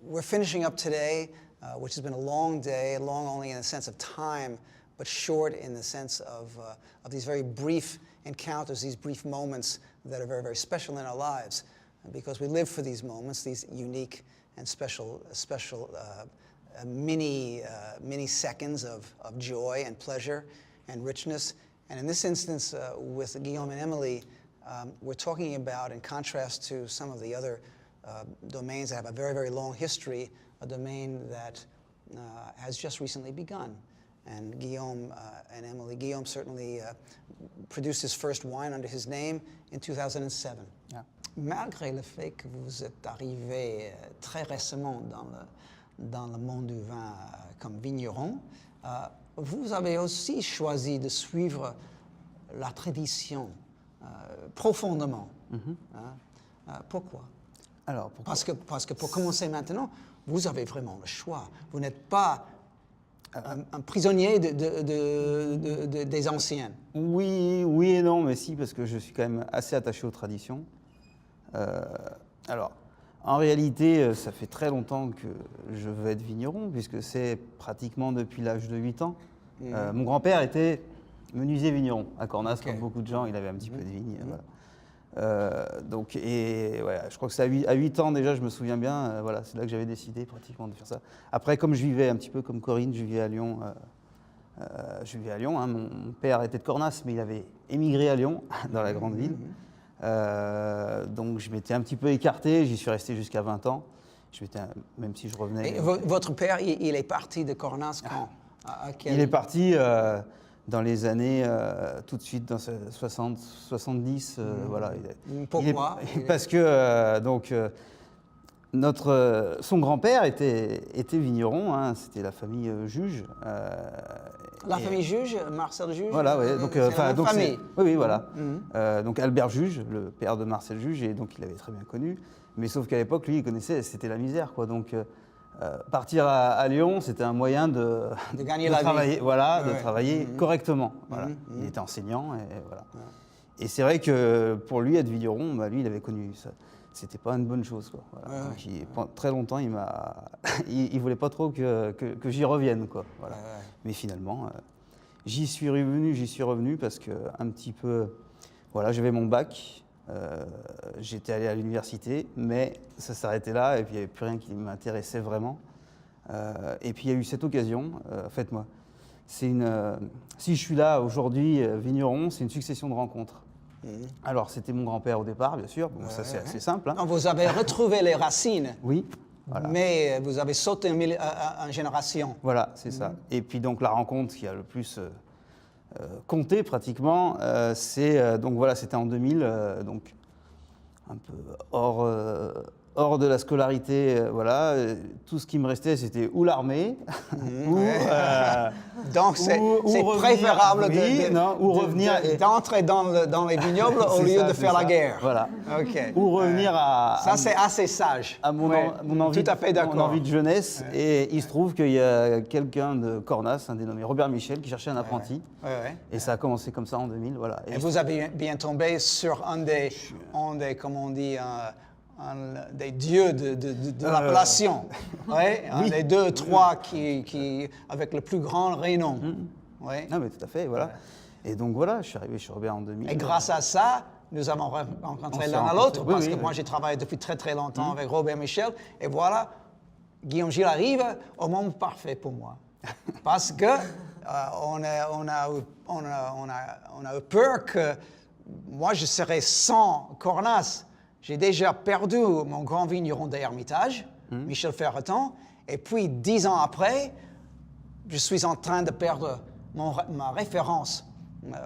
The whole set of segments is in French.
we're finishing up today, which has been a long day, long only in the sense of time, but short in the sense of these very brief encounters, these brief moments that are very, very special in our lives. Because we live for these moments, these unique and special mini seconds of joy and pleasure and richness. And in this instance, with Guillaume and Emily, we're talking about, in contrast to some of the other domains that have a very, very long history, a domain that has just recently begun. And Guillaume and Emily, Guillaume certainly produced his first wine under his name in 2007. Yeah. Malgré le fait que vous êtes arrivé très récemment dans le monde du vin comme vigneron, vous avez aussi choisi de suivre la tradition profondément. Pourquoi? Alors, pourquoi? Parce que pour commencer maintenant, vous avez vraiment le choix. Vous n'êtes pas un prisonnier des anciennes. Oui, oui et non, mais si, parce que je suis quand même assez attaché aux traditions. Alors, en réalité, ça fait très longtemps que je veux être vigneron, puisque c'est pratiquement depuis l'âge de 8 ans. Mon grand-père était menuisier vigneron à Cornas, comme beaucoup de gens, il avait un petit peu de vigne. Voilà. Donc, et ouais, je crois que c'est à 8 ans déjà, je me souviens bien, voilà, c'est là que j'avais décidé pratiquement de faire ça. Après, comme je vivais un petit peu comme Corinne, je vivais à Lyon. Hein, mon père était de Cornas, mais il avait émigré à Lyon, dans la grande ville. Donc je m'étais un petit peu écarté, j'y suis resté jusqu'à 20 ans. Même si je revenais... Et votre père, il est parti de Cornas quand? Il est parti dans les années, tout de suite, dans 60, 70, voilà. Pourquoi? Parce que, son grand-père était vigneron, hein, c'était la famille Juge. La famille Juge, Marcel Juge. Voilà, ouais. Donc, famille. Oui, voilà. Donc Albert Juge, le père de Marcel Juge, et donc il l'avait très bien connu. Mais sauf qu'à l'époque, lui, il connaissait, c'était la misère, quoi. Donc partir à Lyon, c'était un moyen de gagner la travailler, vie. voilà, de travailler correctement. Voilà. Il était enseignant, et voilà. Et c'est vrai que pour lui, être vigneron, bah, lui, il avait connu ça. C'était pas une bonne chose, quoi. Voilà. Donc, pendant très longtemps, il voulait pas trop que j'y revienne, quoi. Voilà. Mais finalement, j'y suis revenu parce que un petit peu, voilà, j'avais mon bac, j'étais allé à l'université, mais ça s'arrêtait là et puis il n'y avait plus rien qui m'intéressait vraiment. Et puis il y a eu cette occasion, en fait, moi, si je suis là aujourd'hui vigneron, c'est une succession de rencontres. Alors, c'était mon grand-père au départ, bien sûr. Bon, ça, c'est assez simple. Hein. Non, vous avez retrouvé les racines. Oui. Voilà. Mais vous avez sauté une génération. Voilà, c'est ça. Et puis, donc, la rencontre qui a le plus compté, pratiquement, donc, voilà, c'était en 2000, donc, un peu hors de la scolarité, voilà. Tout ce qui me restait, c'était ou l'armée, donc c'est préférable d'entrer dans les vignobles au lieu de faire la guerre. Voilà. Okay. Ou revenir ça, c'est assez sage. À mon envie de jeunesse. Et il se trouve qu'il y a quelqu'un de Cornas, un dénommé Robert Michel, qui cherchait un apprenti. Et ça a commencé comme ça en 2000. Voilà. Et vous avez bien tombé sur un des comment on dit, des dieux de l'appellation, un des 2, 3 qui avec le plus grand renom. Non, mais tout à fait, voilà. Et donc voilà, je suis arrivé chez Robert en 2000. Et grâce à ça, nous avons rencontré l'un à l'autre, parce que moi j'ai travaillé depuis très très longtemps avec Robert Michel, et voilà, Guillaume Gilles arrive au moment parfait pour moi. Parce que on a eu peur que moi je serais sans Cornas. J'ai déjà perdu mon grand vigneron d'Hermitage, Michel Ferreton, et puis 10 ans après, je suis en train de perdre ma référence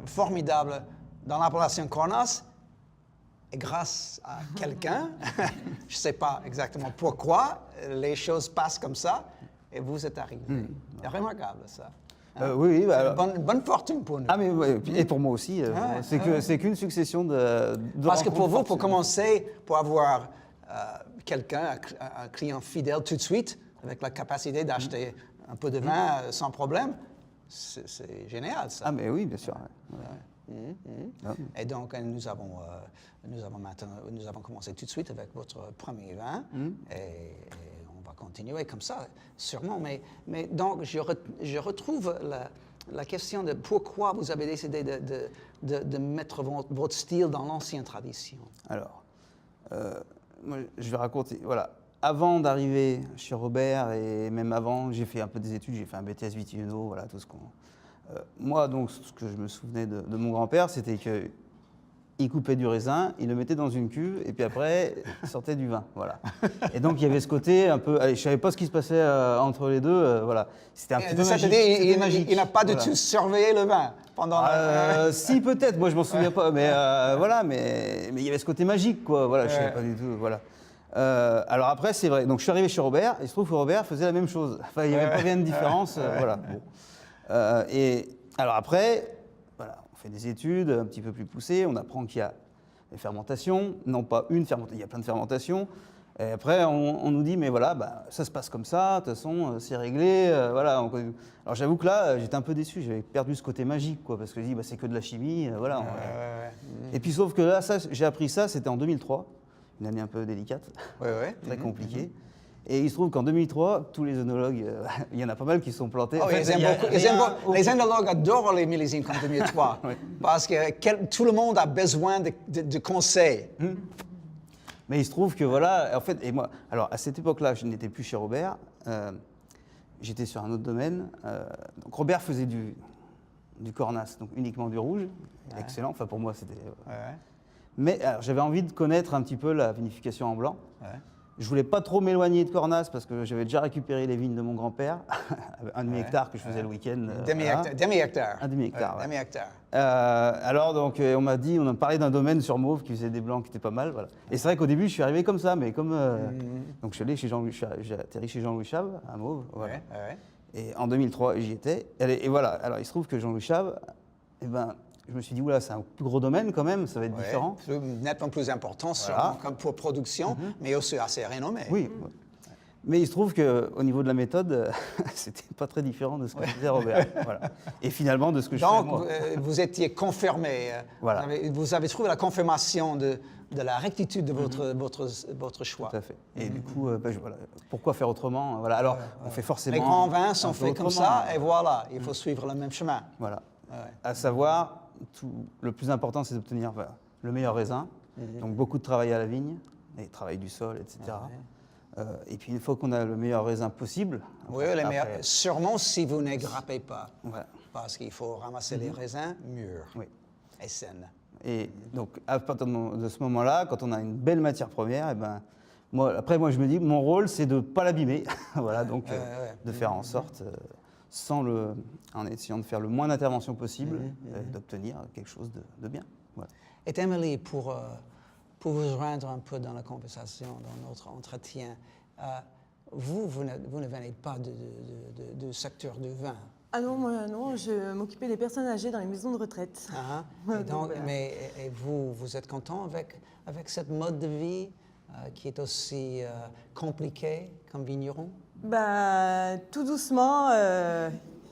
formidable dans l'appellation Cornas, et grâce à quelqu'un, je ne sais pas exactement pourquoi, les choses passent comme ça, et vous êtes arrivé. C'est remarquable ça. Oui, bah, bonne fortune pour nous. Ah, mais ouais, et pour moi aussi. C'est qu'une succession de Parce que pour vous, pour commencer, pour avoir quelqu'un, un client fidèle tout de suite, avec la capacité d'acheter un peu de vin sans problème, c'est génial ça. Ah, mais oui, bien sûr. Et donc, nous avons commencé tout de suite avec votre premier vin, et on va continuer comme ça, sûrement. Mais donc, je retrouve la question de pourquoi vous avez décidé de mettre votre style dans l'ancienne tradition. Alors, moi, je vais raconter. Voilà. Avant d'arriver chez Robert, et même avant, j'ai fait un peu des études, j'ai fait un BTS Vitivino, voilà, tout ce qu'on... moi, donc, ce que je me souvenais de mon grand-père, c'était qu'il coupait du raisin, il le mettait dans une cuve, et puis après, il sortait du vin, voilà. Et donc, il y avait ce côté un peu... Allez, je ne savais pas ce qui se passait entre les deux, voilà. C'était un petit peu magique. C'est-à-dire, magique. il n'a pas du Voilà. tout surveillé le vin pendant Si, peut-être, moi je m'en souviens pas, mais voilà, mais il y avait ce côté magique, quoi, voilà, je savais pas du tout, voilà. Alors après, c'est vrai, donc je suis arrivé chez Robert, et il se trouve que Robert faisait la même chose, enfin, il n'y avait pas bien de différence, voilà. Bon. Et alors après, voilà, on fait des études un petit peu plus poussées, on apprend qu'il y a des fermentations, non pas une fermentation, il y a plein de fermentations. Et après, on nous dit, mais voilà, bah, ça se passe comme ça, de toute façon, c'est réglé, voilà. Alors j'avoue que là, j'étais un peu déçu, j'avais perdu ce côté magique, quoi, parce que je dis, bah, c'est que de la chimie, voilà. Et puis sauf que là, j'ai appris ça, c'était en 2003, une année un peu délicate, très compliquée. Et il se trouve qu'en 2003, tous les œnologues, il y en a pas mal qui se sont plantés. Oh, En fait, les œnologues adorent les millésimes comme 2003, parce que tout le monde a besoin de conseils. Mais il se trouve que voilà, en fait, et moi, alors à cette époque-là, je n'étais plus chez Robert, j'étais sur un autre domaine. Donc Robert faisait du cornas, donc uniquement du rouge, excellent, enfin pour moi c'était... Mais alors, j'avais envie de connaître un petit peu la vinification en blanc. Je voulais pas trop m'éloigner de Cornas parce que j'avais déjà récupéré les vignes de mon grand-père, un demi-hectare que je faisais le week-end. Demi-hectare. Un demi-hectare, Ouais, demi-hectare. Alors donc on a parlé d'un domaine sur Mauve qui faisait des blancs qui étaient pas mal, voilà. Et c'est vrai qu'au début je suis arrivé comme ça, mais comme donc je suis allé chez j'ai atterri chez Jean-Louis Chave à Mauve, voilà. Et en 2003 j'y étais. Et voilà, alors il se trouve que Jean-Louis Chave, eh ben je me suis dit oula, c'est un plus gros domaine quand même, ça va être différent. Nettement plus important, sûrement, comme pour production, mais aussi assez renommé. Oui. Mais il se trouve qu'au niveau de la méthode, c'était pas très différent de ce que faisait Robert. Voilà. Et finalement, de ce que je fais moi. Donc, vous étiez confirmé. Voilà. Vous avez trouvé la confirmation de la rectitude de votre choix. Tout à fait. Et du coup, voilà. Pourquoi faire autrement? Voilà. Alors, on fait forcément. Les grands vins sont faits comme ça, et voilà, il faut suivre le même chemin. Voilà. À savoir, le plus important, c'est d'obtenir le meilleur raisin. Donc, beaucoup de travail à la vigne, et travail du sol, etc. Et puis une fois qu'on a le meilleur raisin possible... Après, sûrement si vous ne grappez pas, parce qu'il faut ramasser les raisins mûrs et saines. Et donc à partir de ce moment-là, quand on a une belle matière première, et ben, moi je me dis, mon rôle c'est de ne pas l'abîmer, voilà, donc de faire en sorte, en essayant de faire le moins d'interventions possible, d'obtenir quelque chose de bien. Voilà. Et Émilie, pour vous joindre un peu dans la conversation, dans notre entretien, vous ne venez pas du secteur du vin. Ah non, moi non, je m'occupais des personnes âgées dans les maisons de retraite. Et vous êtes content avec cette mode de vie qui est aussi compliquée comme vigneron? Bah, tout doucement,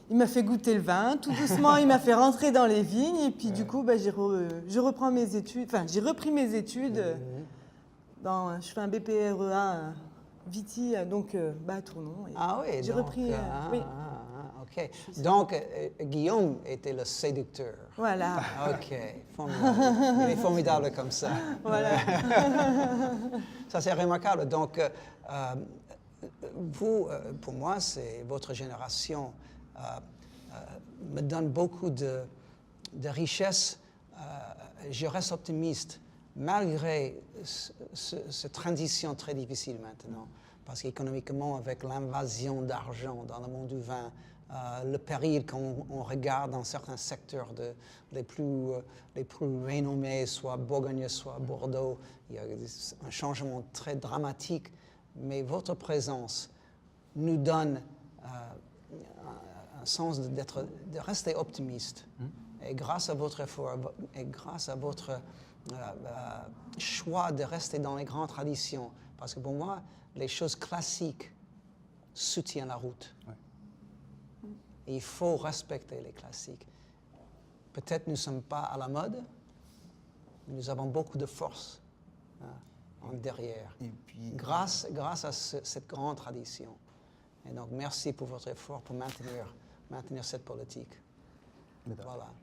il m'a fait goûter le vin, tout doucement, il m'a fait rentrer dans les vignes, et puis du coup, bah, j'ai repris mes études. Je fais un BPREA Viti, donc à Tournon. J'ai repris. Ok. Donc, Guillaume était le séducteur. Voilà. Ok, formidable. Il est formidable comme ça. Voilà. Ça, c'est remarquable. Donc, vous, pour moi, c'est votre génération me donne beaucoup de richesse. Je reste optimiste, malgré cette transition très difficile maintenant. Parce qu'économiquement, avec l'invasion d'argent dans le monde du vin, le péril qu'on regarde dans certains secteurs les plus renommés, soit Bourgogne, soit Bordeaux, il y a un changement très dramatique. Mais votre présence nous donne un sens de rester optimiste. Et grâce à votre effort, et grâce à votre choix de rester dans les grandes traditions, parce que pour moi, les choses classiques soutiennent la route. Et il faut respecter les classiques. Peut-être nous ne sommes pas à la mode, mais nous avons beaucoup de force. donc derrière. Et puis, Grâce à cette grande tradition. Et donc, merci pour votre effort pour maintenir cette politique. mais d'accord. Voilà.